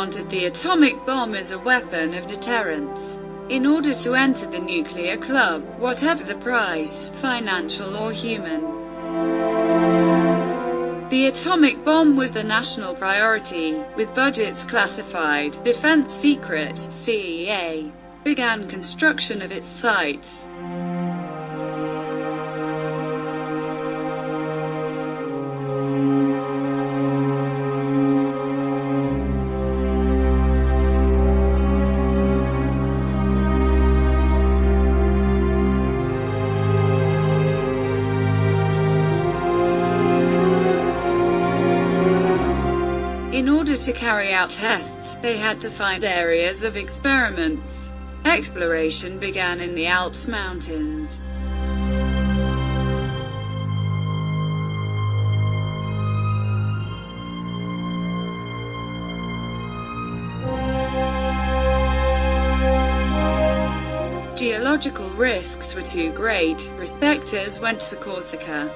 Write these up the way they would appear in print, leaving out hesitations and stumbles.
wanted the atomic bomb as a weapon of deterrence. In order to enter the nuclear club, whatever the price, financial or human. The atomic bomb was the national priority, with budgets classified, defense secret, CEA. Began construction of its sites. In order to carry out tests, they had to find areas of experiments. Exploration began in the Alps mountains. Geological risks were too great. Prospectors went to Corsica.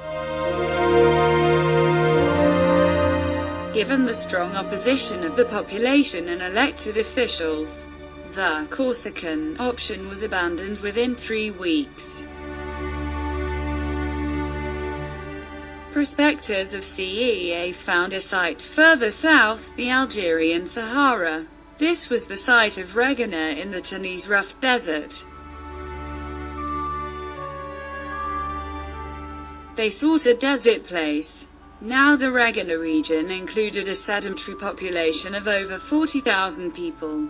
Given the strong opposition of the population and elected officials, the Corsican option was abandoned within 3 weeks. Prospectors of CEA found a site further south, the Algerian Sahara. This was the site of Reggane in the Tunis rough desert. They sought a desert place. Now the Reggane region included a sedentary population of over 40,000 people.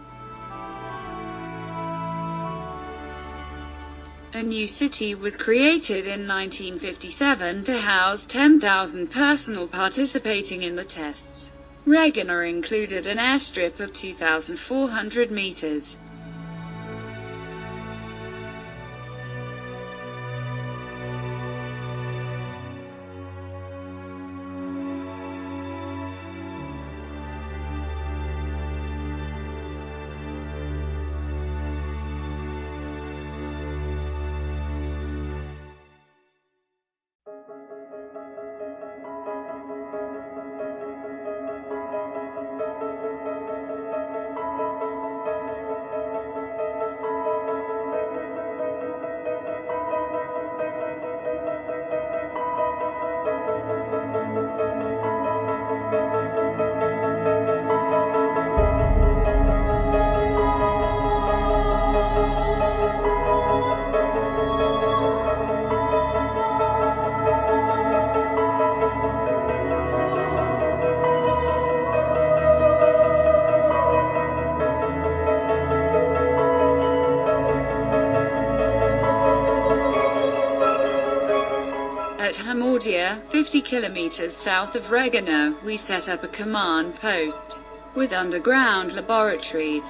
A new city was created in 1957 to house 10,000 personnel participating in the tests. Reggane included an airstrip of 2,400 meters. At Hoggar, 50 kilometers south of Reggane, we set up a command post with underground laboratories.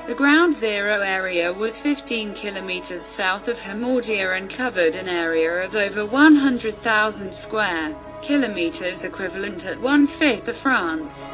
The ground zero area was 15 kilometers south of Hoggar and covered an area of over 100,000 square kilometers, equivalent at 1/5 of France.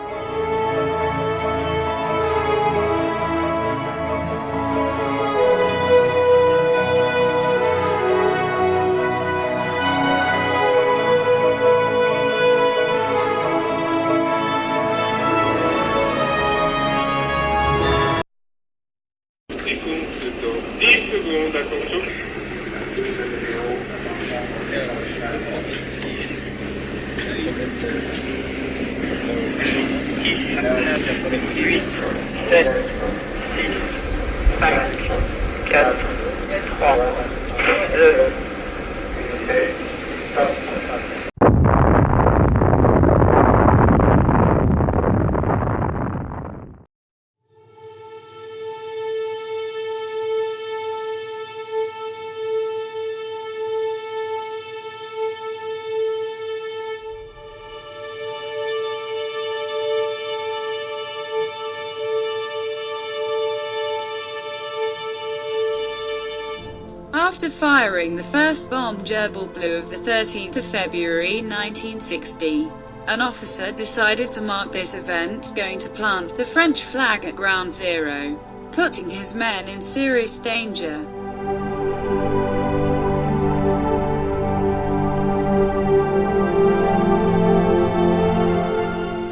After firing the first bomb Gerbil Blue of the 13th of February 1960, an officer decided to mark this event, going to plant the French flag at Ground Zero, putting his men in serious danger.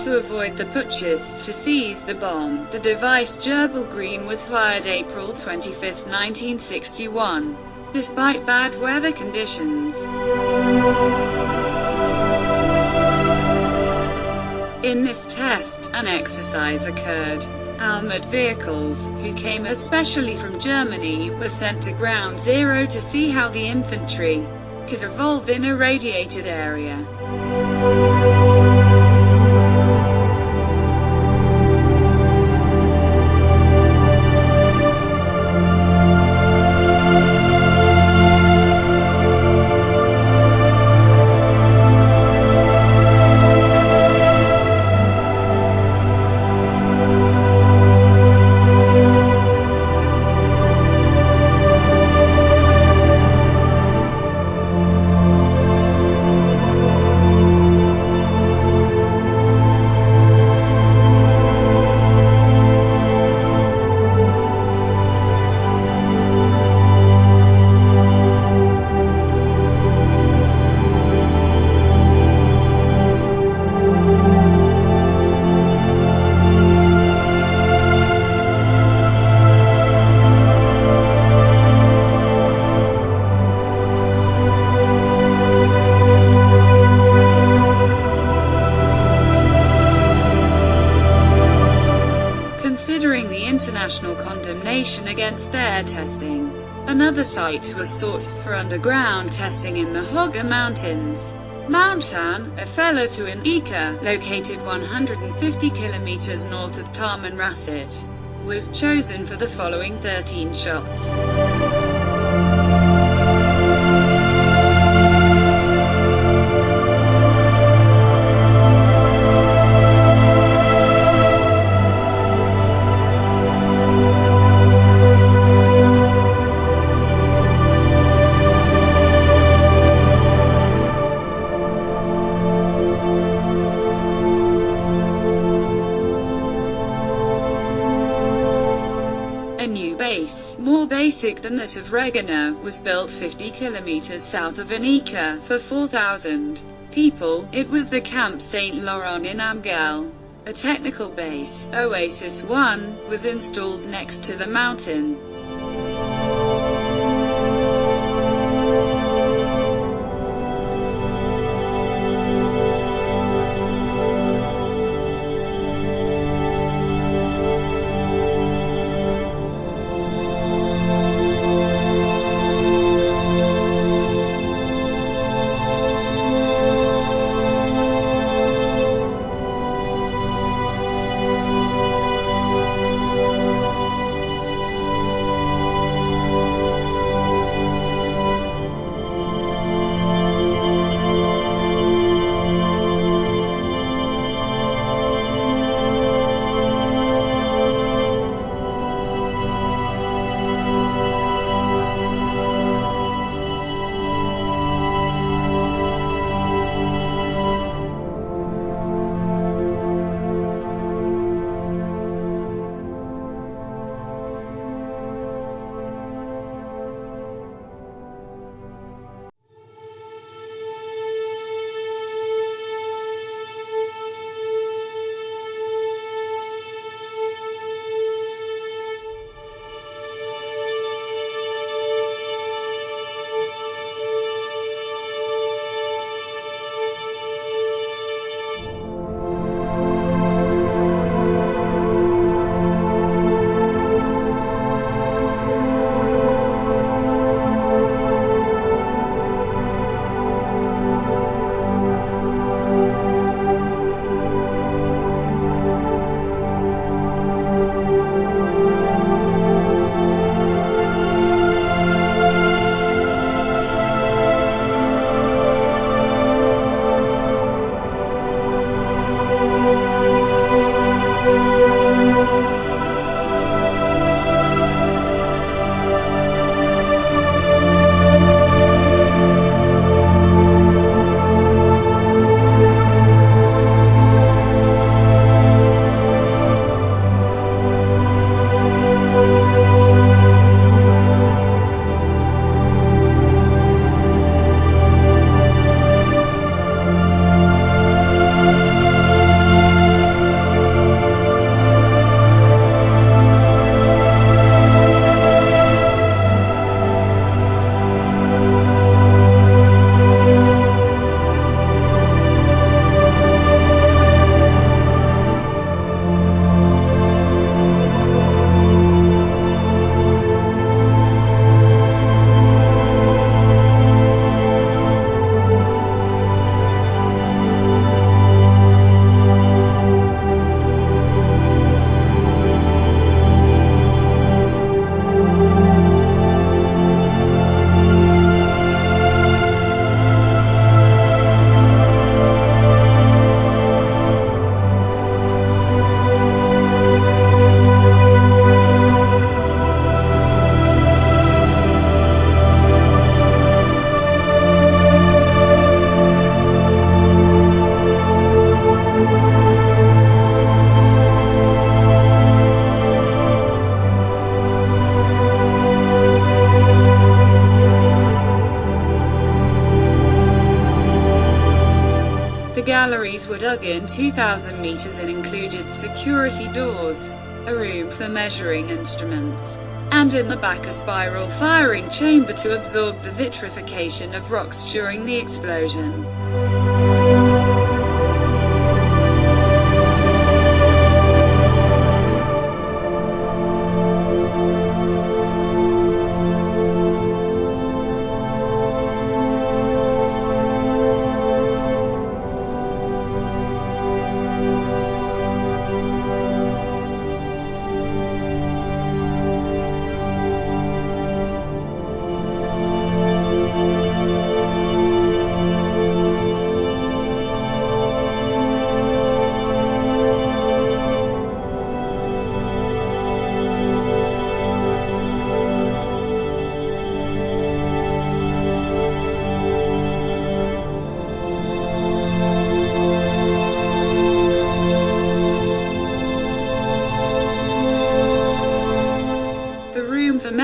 To avoid the putschists to seize the bomb, the device Gerbil Green was fired April 25, 1961, despite bad weather conditions. In this test, an exercise occurred. Armored vehicles, who came especially from Germany, were sent to Ground Zero to see how the infantry could evolve in a radiated area. Considering the international condemnation against air testing, another site was sought for underground testing in the Hoggar Mountains. Mount An-Afella to In-Eker, located 150 kilometers north of Tamanrasset, was chosen for the following 13 shots. A new base, more basic than that of Reggane, was built 50 kilometers south of In-Eker, for 4,000 people. It was the Camp St. Laurent in Amgel. A technical base, Oasis 1, was installed next to the mountain. The galleries were dug in 2,000 meters and included security doors, a room for measuring instruments, and in the back a spiral firing chamber to absorb the vitrification of rocks during the explosion.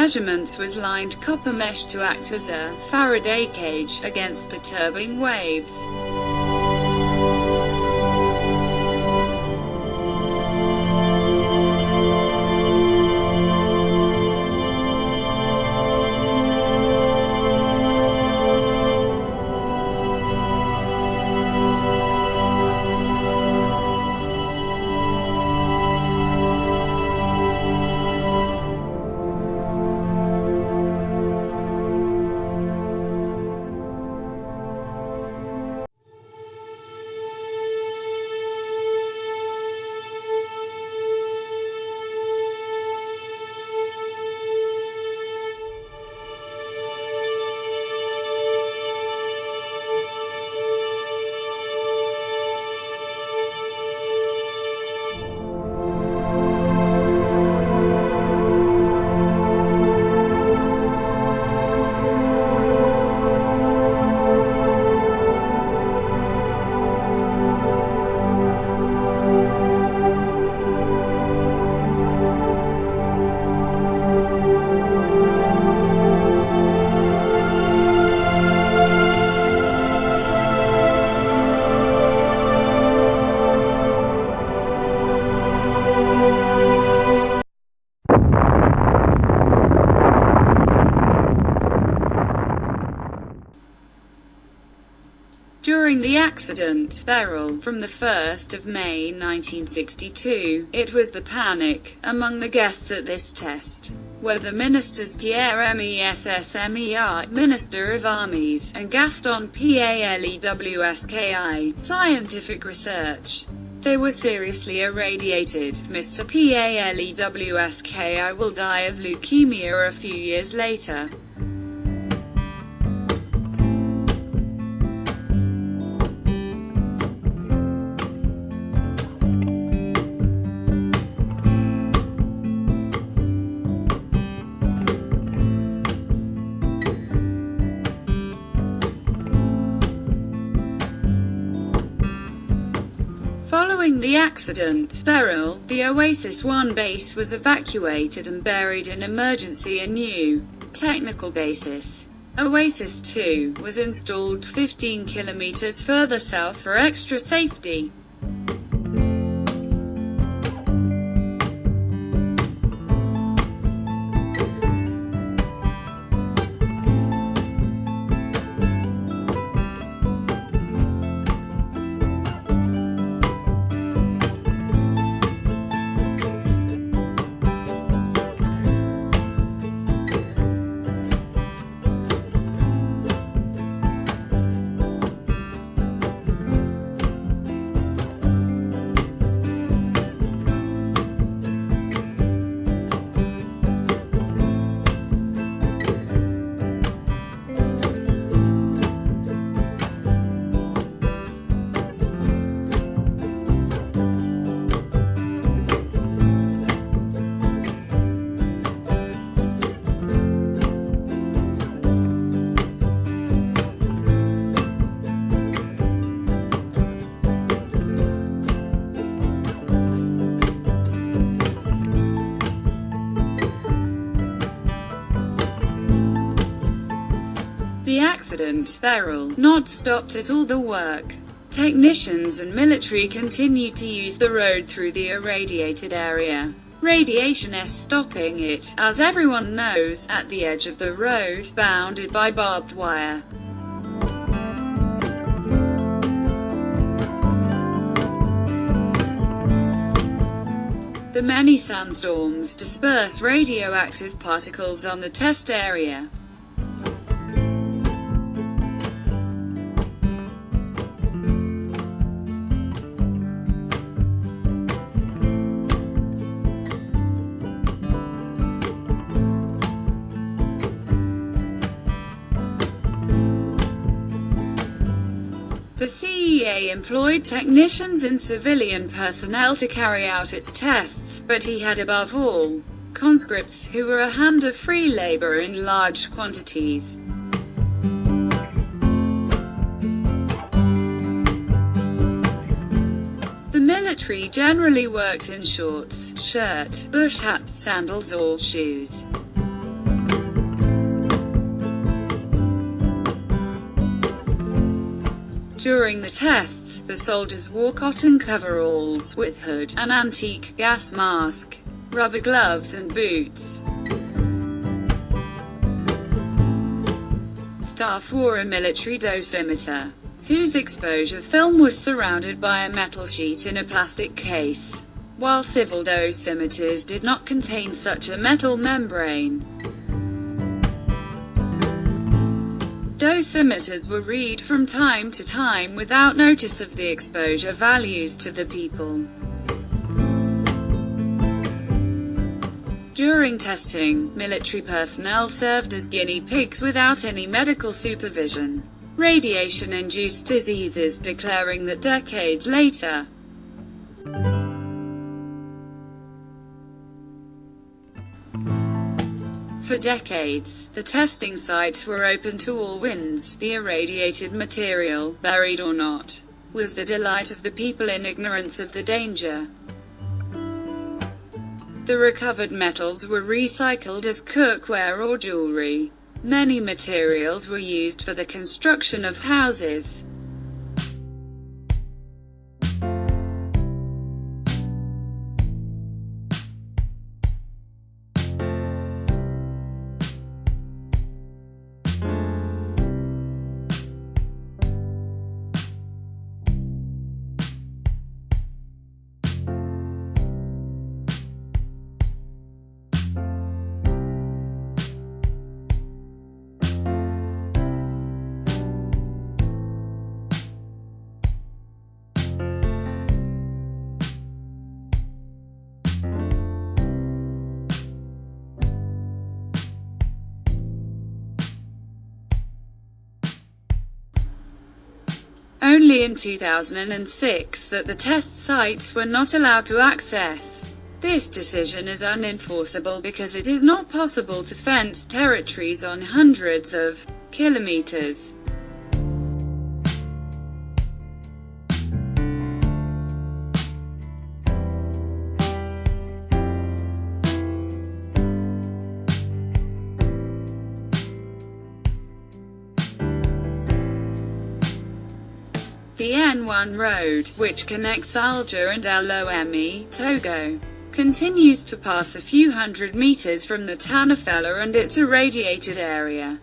Measurements was lined copper mesh to act as a Faraday cage against perturbing waves. During the accident, Beryl, from the 1st of May 1962, it was the panic among the guests at this test, where the ministers Pierre Messmer, Minister of Armies, and Gaston Palewski, Scientific Research. They were seriously irradiated. Mr. Palewski will die of leukemia a few years later. Following the accident, Beryl, the Oasis 1 base was evacuated and buried in emergency a new, technical basis. Oasis 2 was installed 15 kilometers further south for extra safety. The accident, Beryl, not stopped at all the work. Technicians and military continued to use the road through the irradiated area. Radiation is stopping it, as everyone knows, at the edge of the road, bounded by barbed wire. The many sandstorms disperse radioactive particles on the test area. The CEA employed technicians and civilian personnel to carry out its tests, but he had above all conscripts, who were a hand of free labor in large quantities. The military generally worked in shorts, shirt, bush hats, sandals or shoes. During the tests, the soldiers wore cotton coveralls with hood, an antique gas mask, rubber gloves and boots. Staff wore a military dosimeter, whose exposure film was surrounded by a metal sheet in a plastic case, while civil dosimeters did not contain such a metal membrane. Dosimeters were read from time to time without notice of the exposure values to the people. During testing, military personnel served as guinea pigs without any medical supervision. Radiation-induced diseases declaring that decades later. For decades, the testing sites were open to all winds. The irradiated material, buried or not, was the delight of the people in ignorance of the danger. The recovered metals were recycled as cookware or jewelry. Many materials were used for the construction of houses. Only in 2006 that the test sites were not allowed to access. This decision is unenforceable because it is not possible to fence territories on hundreds of kilometers. The N1 road, which connects Alger and Lomé, Togo, continues to pass a few hundred meters from the Tanafella and its irradiated area.